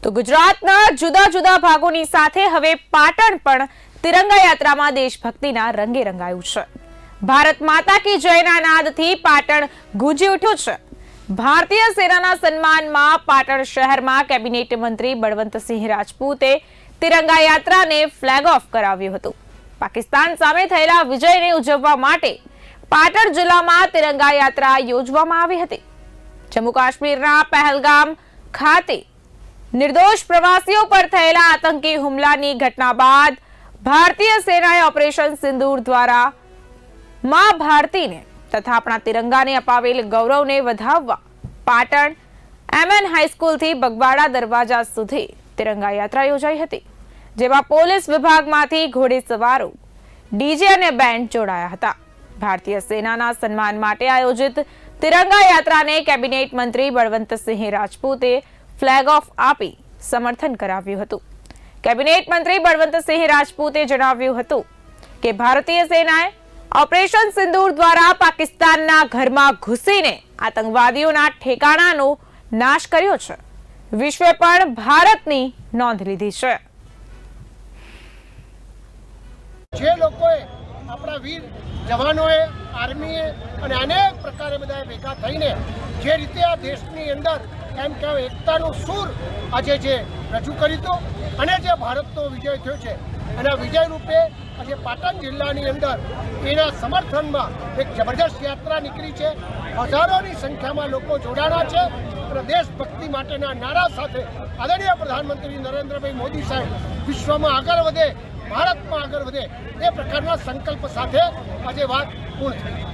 તો ગુજરાતના જુદા જુદા ભાગોની સાથે હવે પાટણ પણ તિરંગા યાત્રામાં દેશભક્તિના રંગે રંગાયું છે। ભારત માતા કી જયના નાદથી પાટણ ગુંજી ઉઠ્યું છે। ભારતીય સેનાના સન્માનમાં પાટણ શહેરમાં કેબિનેટ મંત્રી બળવંતસિંહ રાજપૂતે તિરંગા યાત્રાને ફ્લેગ ઓફ કરાવ્યું હતું। પાકિસ્તાન સામે થયેલા વિજયને ઉજવવા માટે પાટણ જિલ્લામાં તિરંગા યાત્રા યોજવામાં આવી હતી। જમ્મુ કાશ્મીરના પહેલગામ ખાતે નિર્દોષ પ્રવાસીઓ પર થયેલા આતંકી હુમલાની ઘટના બાદ ભારતીય સેનાએ ઓપરેશન સિંદૂર દ્વારા માં ભારતીને તથા આપણા તિરંગાને અપાવેલ ગૌરવને વધાવવા પાટણ એમએન હાઈસ્કૂલથી બગવાડા દરવાજા સુધી તિરંગા યાત્રા યોજાઈ હતી, જેમાં પોલીસ વિભાગમાંથી ઘોડેસવારો, ડીજે અને બેન્ડ જોડાયા હતા। ભારતીય સેનાના સન્માન માટે આયોજિત તિરંગા યાત્રાને કેબિનેટ મંત્રી બળવંતસિંહ રાજપૂતે ફ્લેગ ઓફ આપી સમર્થન કરાવ્યું હતું। કેબિનેટ મંત્રી બળવંતસિંહ રાજપૂતે જણાવ્યું હતું કે ભારતીય સેનાએ ઓપરેશન સિંદૂર દ્વારા પાકિસ્તાનના ઘરમાં ઘૂસીને આતંકવાદીઓના ઠેકાણાનો નાશ કર્યો છે। વિશ્વે પણ ભારતની નોંધ લીધી છે। જે લોકોએ આપણા વીર જવાનોએ, આર્મીએ અને અનેક પ્રકારે બધા ભેગા થઈને જે રીતે આ દેશની અંદર એમ કહેવાય એકતાનું સૂર આજે જે રજૂ કર્યું હતું અને જે ભારતનો વિજય થયો છે અને આ વિજય રૂપે આજે પાટણ જિલ્લાની અંદર એના સમર્થનમાં એક જબરદસ્ત યાત્રા નીકળી છે। હજારોની સંખ્યામાં લોકો જોડાણા છે અને દેશભક્તિ માટેના નારા સાથે આદરણીય પ્રધાનમંત્રી નરેન્દ્રભાઈ મોદી સાહેબ વિશ્વમાં આગળ વધે, ભારતમાં આગળ વધે એ પ્રકારના સંકલ્પ સાથે આજે વાત પૂર્ણ થઈ।